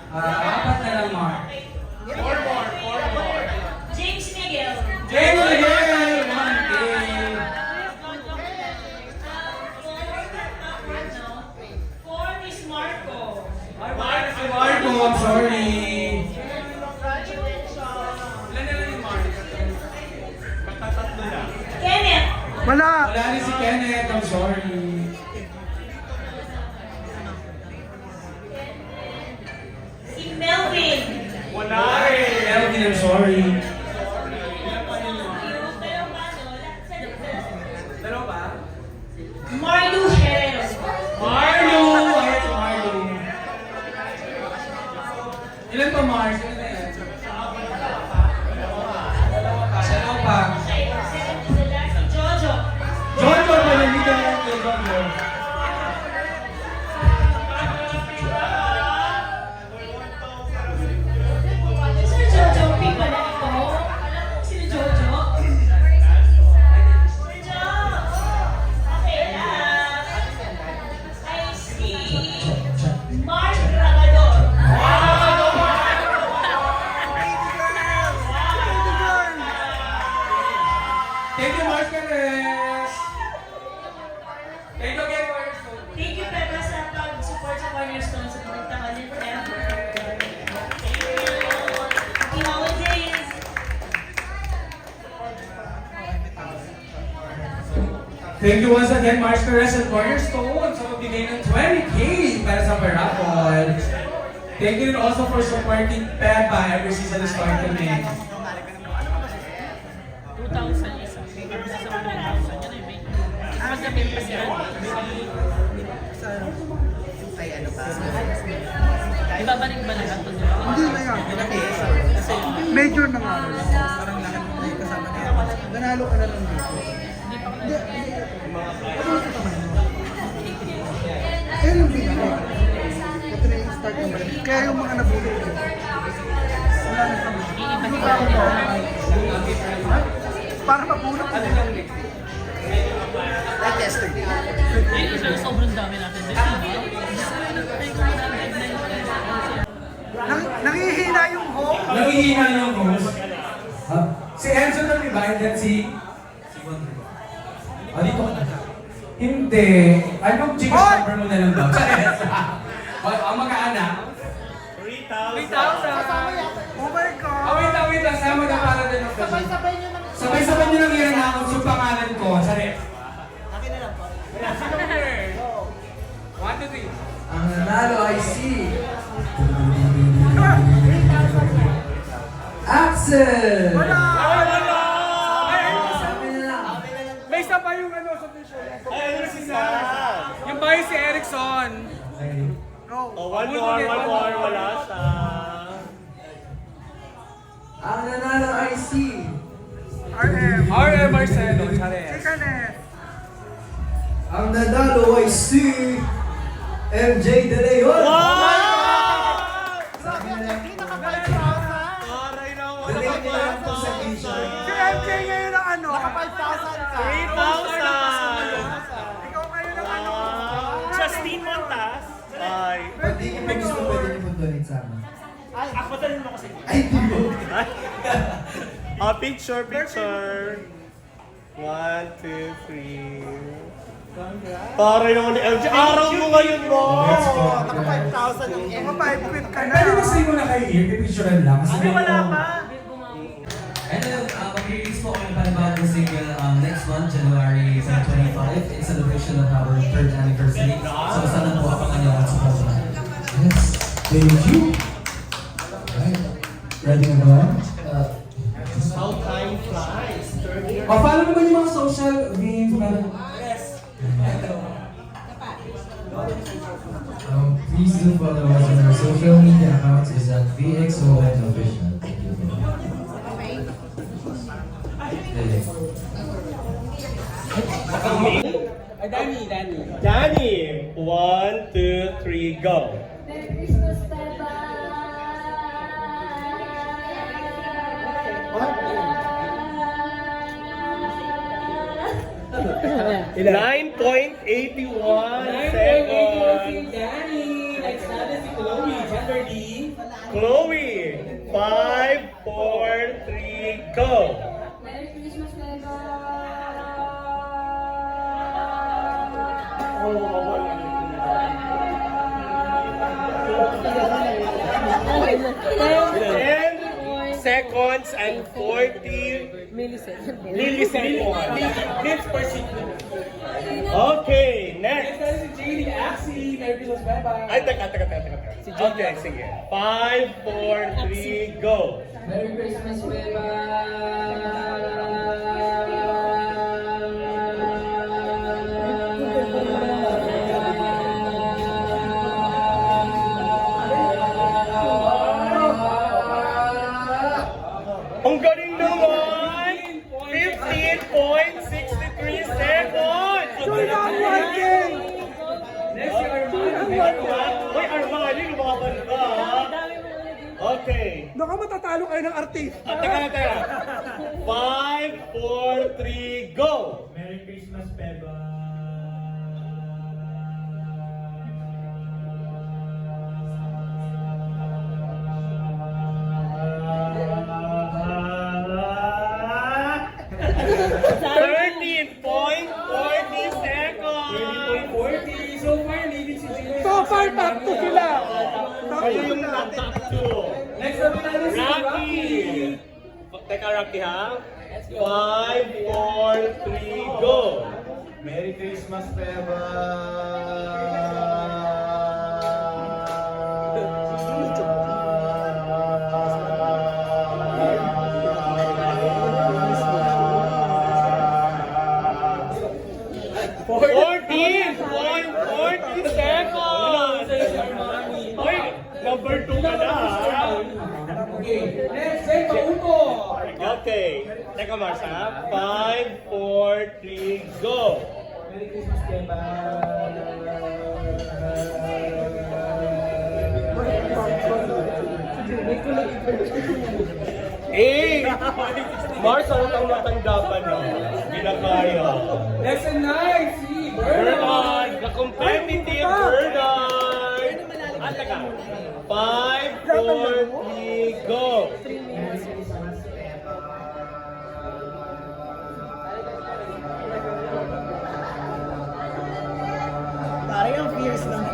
Apat na lang, Mark. Four more. James Miguel. James Miguel! 1K! Fourth is Marco. Marco, I'm sorry. Ilan na lang yung Mark? Magtatatlo na. Kenneth. Wala. Wala rin si Kenneth, I'm sorry. Si Melvin. Wala rin. Melvin, I'm sorry. Dalawa ba? Marlu Herrero. Marlo! Ayun si Marlo. Ilan pa, Mark? Ilan na yan? Dalawa pa. Second to the last, si Jojo. Jojo, malaliga yan kay Jojo. Sir Jojo, pick pala ito. Alam mo si Jojo? Sir Jo. Okay, I see Mark Ragador. Thank you, Mark Perez. Thank you again, Cornerstone. Thank you, Pepe, sa pag-support sa Cornerstone sa pagtagal din forever. Thank you. Happy holidays. Thank you once again, Mark Perez and Cornerstone. So, magbigay ng 20K para sa Parapol. Thank you also for supporting Pepa every season na start kami. 2,000 isa. Tapos sa 1,000. Yan ay may. Magkabit pa siya. Ay, ano ba? Ibabalik ba lahat to? Hindi na yan. Kasi Major na nga. Parang lahat na kasama niya. Nanalo ka na lang dito. hindi pa Hindi. Ano ka naman? Ayun yung binigay. Ito na yung start ng balik. Kaya yung mga nabulog ko. Wala na kami. iiba-iba ko na. Para mabulog ko. Like yesterday. Eh, sobrang dami natin. Nakihina yung hope. Nangihina yung host. Si Enzo na diba? And then si... Ah, dito ka na. Hindi. Anong Gcash number mo na lang daw? Ang mag-aanak. 3,000. Oh my God. Wait lang. Sama na para din ang Sabay-sabay nyo lang i-announce yung pangalan ko. Sorry. Sino here? 1, 2, 3. Ang nanalo ay si... Axel! Wala. Sabi na lang. May isa pa yung ano sa t-shirt. Ay, ano si Sam? Yung bahay si Erickson. Go. Oh, one more. Wala siya. Ang nanalo ay si... RM. R.M. Marcelo. Chares. Chikanet. Ang nanalo ay si... MJ De Leon! Aray naman. Delay nila lang po sa t-shirt. Si MJ ngayon ang ano? Naka 5,000 ka. 3,000. Ikaw ngayon ang ano? Justine Montas. Ay. Pag di ko pa gusto, pwede niyo po donate sa amin. Ako dalhin mo kasi. Ay, dulo! Picture. 1, 2, 3. Taray naman ni MJ. Araw mo ngayon mo! Naka 5,000 yung Mga 5 quid ka na. Pwede ba sa'yo na kayo here? Pipicturean lang. Kasi wala pa. And then, mag-release po kami ng panibagong single next month, January 25, in celebration of our 3rd anniversary. So, sana po abangan niyo at support. Yes. Thank you. Right. Ready na ba? How time flies. Follow mo ba yung mga social memes? Yes. Please do follow us on our social media accounts. Is at VXON Official. Thank you. Danny. 1, 2, 3, go. Merry Christmas, Pepa! 9.81 seconds. Danny! Next natin si Chloe. Ready? Chloe. 5, 4, 3, go. Merry Christmas, Mega! Ten seconds and 40 milliseconds. Okay, Next next. na si JD Axie. Merry Christmas, bye-bye. Ay, teka. Okay, sige. 5, 4, 3, go. Merry Christmas, Mega! Ang galing naman! 15.63 seconds! Next si Armani. Uy, Armani, lumaban ka! Okay. Baka matatalo kayo ng artista. Teka. 5, 4, 3, go! Merry Christmas, Beba. So far, leading si JD. So far, top 2 sila. Kayo yung top 2. Next na pinalo si Rocky. Teka, Rocky ha? 5, 4, 3, go! Merry Christmas, Beba. Number 2 ka na, ha? Okay, next, Zen Pauto. Okay. Teka, Marsa. 5, 4, 3, go! Merry Christmas, Beba. Mars, ano kang matanda pa na? Hindi na kaya. Next and nine, si Bernard. Bernard, the competitive Bernard! Ah, teka. 5, 4, 3, go! Parang ang fierce lang.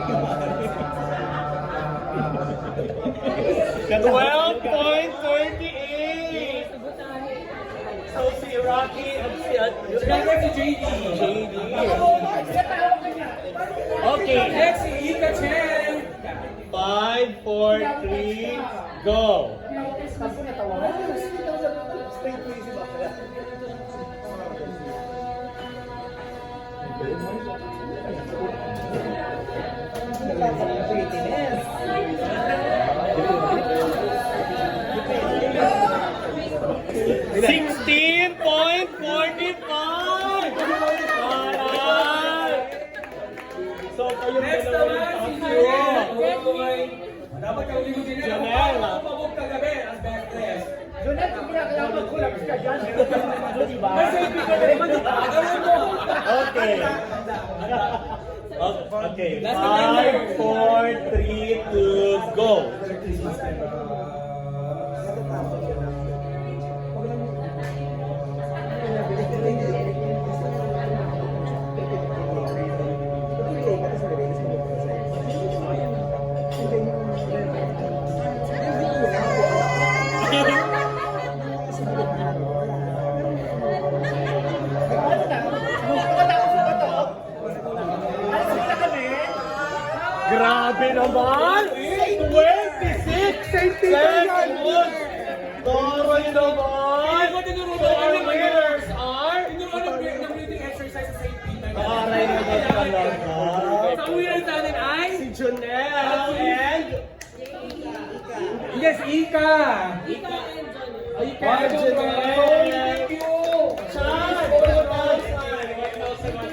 12.38! So si Rocky at si Next si JD. JD. Okay, Next si Ika Chen. 5, 4, 3, go! So, kayo Next naman si Janelle. Dapat ka ulit mo Janelle. Janelle. Ako pabog kagabi as backless. Diba? Kasi hindi ka naman gawin mo. Okay. Okay. 5, 4, 3, 2, go. Grabe naman! 26 seconds! Taray naman! So our winners are... Tinuruan ng breathing exercise sa St. Peter. Taray naman talaga! Sa winners natin ay... Si Jonelle and... Yes, Ika! Ika and Johnny. Ika Wow, and Janelle. Thank you! Chad!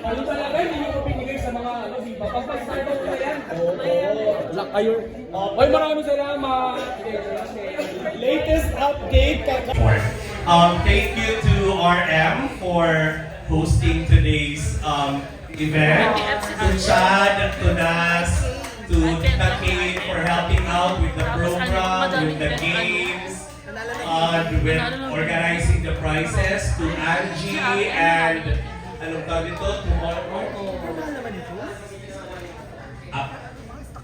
Ano talaga, hindi nyo ko pinigay sa mga ano, di ba? Pag-start out na yan. Lock kayo. Ay, maraming salamat! Latest update Thank you to RM for hosting today's event. To Chad, to Nas, to Tita Kate for helping out with the program, with the games, with organizing the prizes to Angie and anong tawag ito?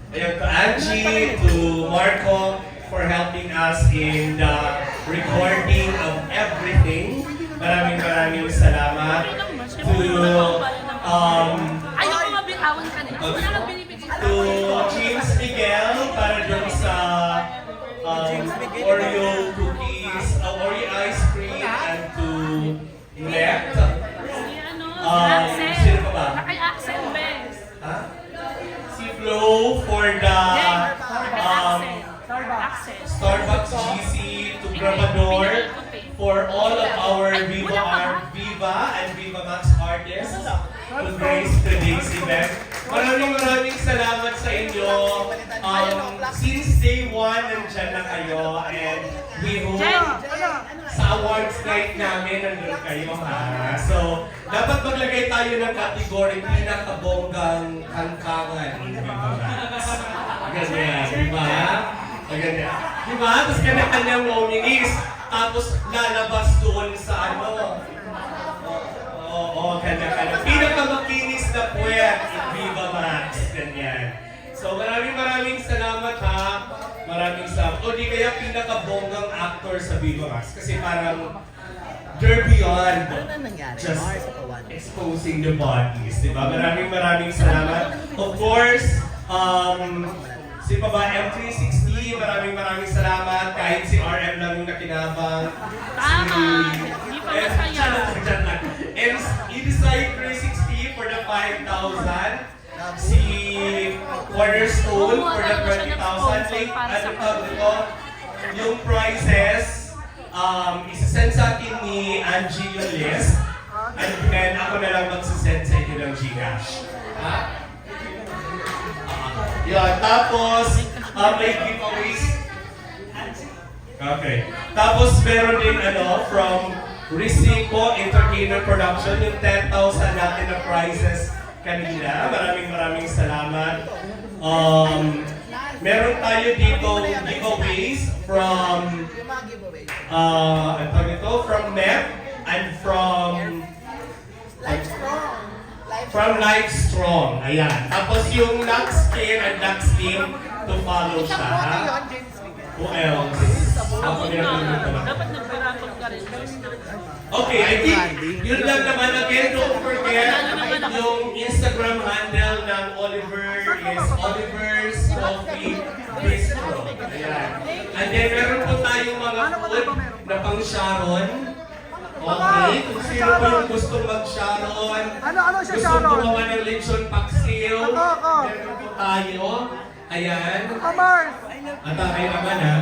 Ayun, to Angie, to Marco for helping us in the recording of everything. Maraming salamat. Ayoko mabitawan ka nila. Wala kang binibigay. To James Miguel para dun sa Oreo cookies, Oreo ice cream, and to Net. Axel. Sino pa ba? Kay Axel, best. Ha? Si Flo for the Axel. Starbucks GC, to Grabador for all of our Viva and Viva Max artists to grace today's event. Maraming salamat sa inyo. Since day one, nandyan na kayo and we hope sa awards night namin nandun kayo ha. So, dapat maglagay tayo ng category pinakabonggang kangkangan in Viva Max. Ganyan, di ba? Ganyan. Di ba? Tapos kanya-kanyang nominees. Tapos lalabas doon sa ano. Oo, kanya-kanya. Pinakamakinis na puwet in Viva Max. Ganyan. So maraming salamat ha. Maraming salamat. O di kaya pinakabonggang actor sa Viva Max. Kasi parang they're beyond just exposing the bodies. Diba? Maraming salamat. Of course, si pa ba M360, maraming salamat. Kahit si RM lang yung nakinabang. Tama. Hindi pa masaya. Edesite 360 for the 5,000. Si Cornerstone for the 20,000. Ano tawag dito? Yung prizes, isasend sa akin ni Angie yung list. And then ako na lang magsasend sa inyo ng Gcash. Ha? Yan, tapos may giveaways. Okay. Tapos meron din from Risico Entertainment Production, yung 10,000 natin na prizes kanina. Maraming salamat. Meron tayo dito giveaways from from MEP and from Life Strong. Ayan. Tapos yung Lux Skin and Lux Skin to follow siya. Who else? Dapat nagparapag ka rin. Okay, I think yun lang naman. Again, don't forget yung Instagram handle ng Oliver is Oliver's Coffee Bistro. Ayan. And then meron po tayong mga food na pang Sharon. Okay, kung sino po yung gustong mag-Sharon, Ano siya, gustong Sharon? gumawa ng lechon paksiw, Ako. meron po tayo. Ayan. Mars! At kayo naman ha.